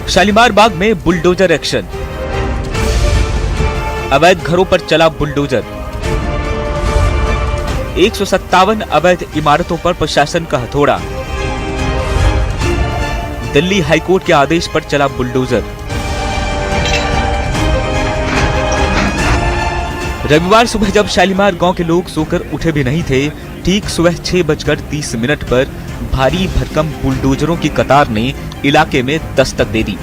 शालीमार बाग में bulldozer action. अवैध घरों पर चला बुलडोजर। 157 अवैध इमारतों पर प्रशासन का हथौड़ा। दिल्ली हाईकोर्ट के आदेश पर चला बुलडोजर। रविवार सुबह जब शालीमार गांव के लोग सोकर उठे भी नहीं थे, ठीक सुबह 6:30 पर भारी भरकम बुलडोजरों की कतार ने इलाके में दस्तक दे दी।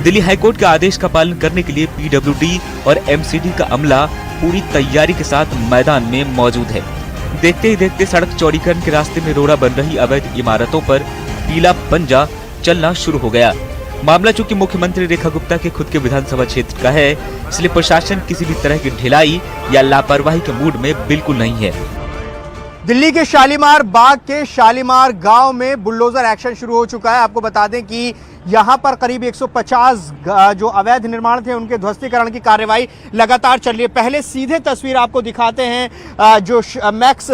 दिल्ली हाईकोर्ट के आदेश का पालन करने के लिए पीडब्ल्यूडी और एमसीडी का अमला पूरी तैयारी के साथ मैदान में मौजूद है। देखते ही देखते सड़क चौड़ीकरण के रास्ते में रोड़ा बन रही अवैध इमारतों पर पीला पंजा चलना शुरू हो गया। मामला चूंकि मुख्यमंत्री रेखा गुप्ता के खुद के विधानसभा क्षेत्र का है, इसलिए प्रशासन किसी भी तरह की ढिलाई या लापरवाही के मूड में बिल्कुल नहीं है। दिल्ली के शालीमार बाग के शालीमार गांव में बुलडोजर एक्शन शुरू हो चुका है। आपको बता दें कि यहां पर करीब 150 जो अवैध निर्माण थे उनके ध्वस्तीकरण की कार्रवाई लगातार चल रही है। पहले सीधे तस्वीर आपको दिखाते हैं जो मैक्स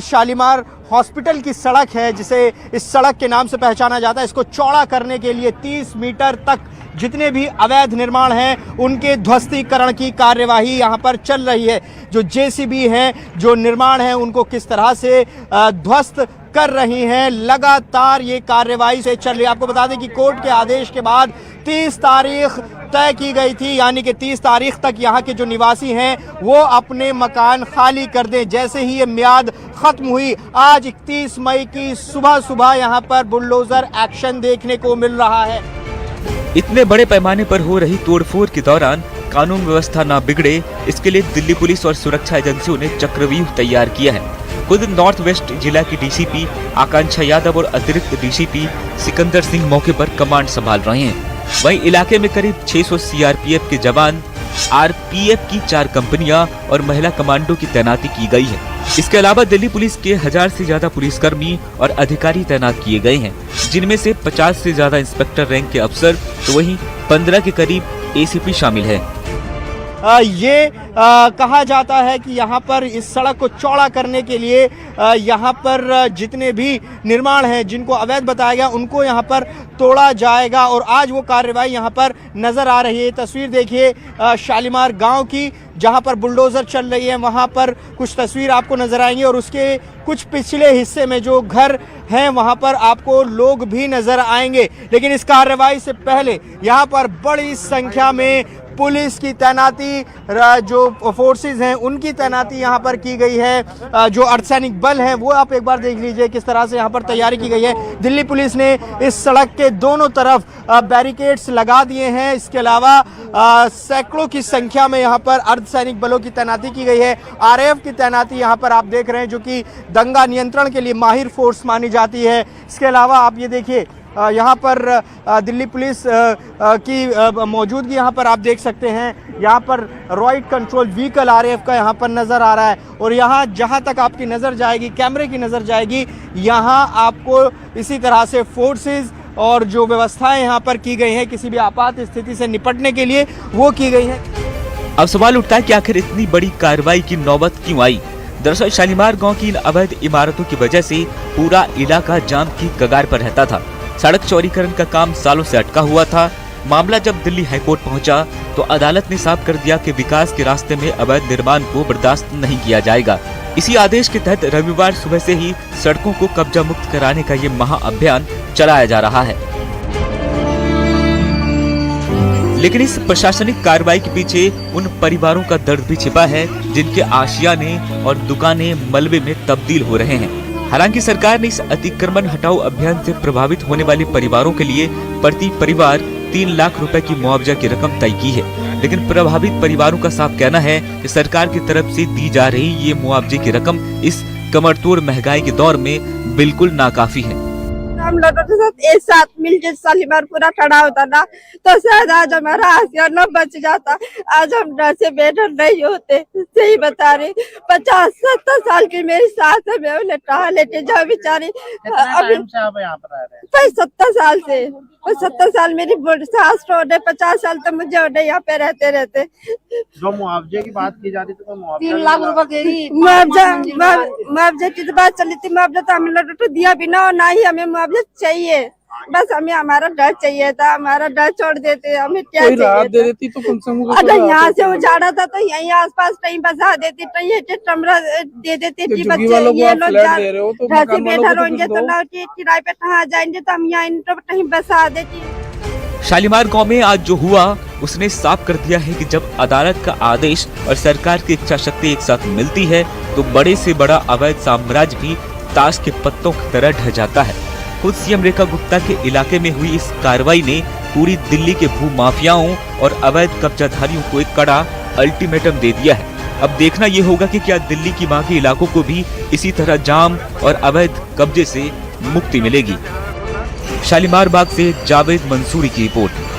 शालीमार हॉस्पिटल की सड़क है, जिसे इस सड़क के नाम से पहचाना जाता है। इसको चौड़ा करने के लिए 30 मीटर तक जितने भी अवैध निर्माण हैं उनके ध्वस्तीकरण की कार्यवाही यहां पर चल रही है। जो जेसीबी हैं, जो निर्माण हैं, उनको किस तरह से ध्वस्त कर रही हैं, लगातार ये कार्यवाही से चल रही है। आपको बता दें कि कोर्ट के आदेश के बाद 30 तारीख तय की गई थी, यानी कि 30 तारीख तक यहाँ के जो निवासी हैं वो अपने मकान खाली कर दें। जैसे ही ये मियाद खत्म हुई, आज 31 मई की सुबह सुबह यहाँ पर बुलडोजर एक्शन देखने को मिल रहा है। इतने बड़े पैमाने पर हो रही तोड़फोड़ के दौरान कानून व्यवस्था न बिगड़े, इसके लिए दिल्ली पुलिस और सुरक्षा एजेंसियों ने चक्रव्यूह तैयार किया है। खुद नॉर्थ वेस्ट जिला की डीसीपी आकांक्षा यादव और अतिरिक्त डीसीपी सिकंदर सिंह मौके पर कमांड संभाल रहे हैं। वहीं इलाके में करीब 600 सीआरपीएफ के जवान, आरपीएफ की 4 कंपनियां और महिला कमांडो की तैनाती की गई है। इसके अलावा दिल्ली पुलिस के 1000 से ज्यादा पुलिसकर्मी और अधिकारी तैनात किए गए हैं, जिनमें से 50 से ज्यादा इंस्पेक्टर रैंक के अफसर, तो वहीं 15 के करीब एसीपी शामिल है। कहा जाता है कि यहाँ पर इस सड़क को चौड़ा करने के लिए यहाँ पर जितने भी निर्माण हैं जिनको अवैध बताया गया उनको यहाँ पर तोड़ा जाएगा, और आज वो कार्रवाई यहाँ पर नज़र आ रही है। तस्वीर देखिए शालीमार गांव की, जहाँ पर बुलडोज़र चल रही है। वहाँ पर कुछ तस्वीर आपको नज़र आएंगी और उसके कुछ पिछले हिस्से में जो घर हैं वहाँ पर आपको लोग भी नज़र आएंगे। लेकिन इस कार्रवाई से पहले यहाँ पर बड़ी संख्या में पुलिस की तैनाती, जो फोर्सेस हैं उनकी तैनाती यहाँ पर की गई है। जो अर्धसैनिक बल हैं वो आप एक बार देख लीजिए किस तरह से यहाँ पर तैयारी की गई है। दिल्ली पुलिस ने इस सड़क के दोनों तरफ बैरिकेड्स लगा दिए हैं। इसके अलावा सैकड़ों की संख्या में यहाँ पर अर्धसैनिक बलों की तैनाती की गई है। आरएएफ की तैनाती यहाँ पर आप देख रहे हैं, जो कि दंगा नियंत्रण के लिए माहिर फोर्स मानी जाती है। इसके अलावा आप ये देखिए यहाँ पर दिल्ली पुलिस की मौजूदगी यहाँ पर आप देख सकते हैं। यहाँ पर रॉइड कंट्रोल व्हीकल आरएएफ का यहाँ पर नज़र आ रहा है, और यहाँ जहाँ तक आपकी नज़र जाएगी, कैमरे की नज़र जाएगी, यहाँ आपको इसी तरह से फोर्सेस और जो व्यवस्थाएं यहाँ पर की गई हैं किसी भी आपात स्थिति से निपटने के लिए वो की गई हैं। अब सवाल उठता है कि आखिर इतनी बड़ी कार्रवाई की नौबत क्यों आई। दरअसल शालीमार गांव की इन अवैध इमारतों की वजह से पूरा इलाका जाम की कगार पर रहता था। सड़क चौड़ीकरण का काम सालों से अटका हुआ था। मामला जब दिल्ली हाईकोर्ट पहुंचा तो अदालत ने साफ कर दिया कि विकास के रास्ते में अवैध निर्माण को बर्दाश्त नहीं किया जाएगा। इसी आदेश के तहत रविवार सुबह से ही सड़कों को कब्जा मुक्त कराने का ये महाअभियान चलाया जा रहा है। लेकिन इस प्रशासनिक कार्रवाई के पीछे उन परिवारों का दर्द भी छिपा है जिनके आशियाने और दुकानें मलबे में तब्दील हो रहे हैं। हालांकि सरकार ने इस अतिक्रमण हटाओ अभियान से प्रभावित होने वाले परिवारों के लिए प्रति परिवार 3 लाख रुपए की मुआवजा की रकम तय की है। लेकिन प्रभावित परिवारों का साफ कहना है कि सरकार की तरफ से दी जा रही ये मुआवजे की रकम इस कमरतोड़ महंगाई के दौर में बिल्कुल नाकाफी है। हम लोगों के साथ एक साथ मिलकर शालीमार पूरा खड़ा होता ना तो शायद आज हमारा आसिया न बच जाता। आज हम डर से बेडर नहीं होते। सही बता रही, 50-70 साल की मेरी सास है, मैं उन्हें लेटे जाओ बेचारी। अभी 70 साल से 70 साल मेरी सास रोने, 50 साल तो मुझे होने यहाँ पे रहते रहते। जो मुआवजे की बात की जाती तो 3 लाख रुपए मुआवजे की बात चली थी। मुआवजा तो हम लोग तो दिया भी ना, और ना ही हमें मुआवजा चाहिए। बस हमें हमारा घर चाहिए था, हमारा घर छोड़ देते, हमें क्या कोई राहत चाहिए दे था। देती तो कम से कम कोई अगर राहत यहाँ होती। से उजाड़ा था तो यहीं आसपास कहीं बसा देती, कहीं कमरा दे देती तो थी। झुग्गी बच्चे वालों को ये आप लोग फ्लैट दे रहे हो तो घर से मकान वालों बेघर को तो होंगे कुछ तो दो। ना किराए पे कहाँ जाएंगे, तो हम यहाँ इनको कहीं बसा देती। शालीमार गांव में आज जो हुआ उसने साफ कर दिया है कि जब अदालत का आदेश और सरकार की इच्छा शक्ति एक साथ मिलती है तो बड़े से बड़ा अवैध साम्राज्य भी ताश के पत्तों की तरह ढह जाता है। खुद सीएम रेखा गुप्ता के इलाके में हुई इस कार्रवाई ने पूरी दिल्ली के भू माफियाओं और अवैध कब्जाधारियों को एक कड़ा अल्टीमेटम दे दिया है। अब देखना ये होगा कि क्या दिल्ली की बाकी इलाकों को भी इसी तरह जाम और अवैध कब्जे से मुक्ति मिलेगी। शालीमार बाग से जावेद मंसूरी की रिपोर्ट।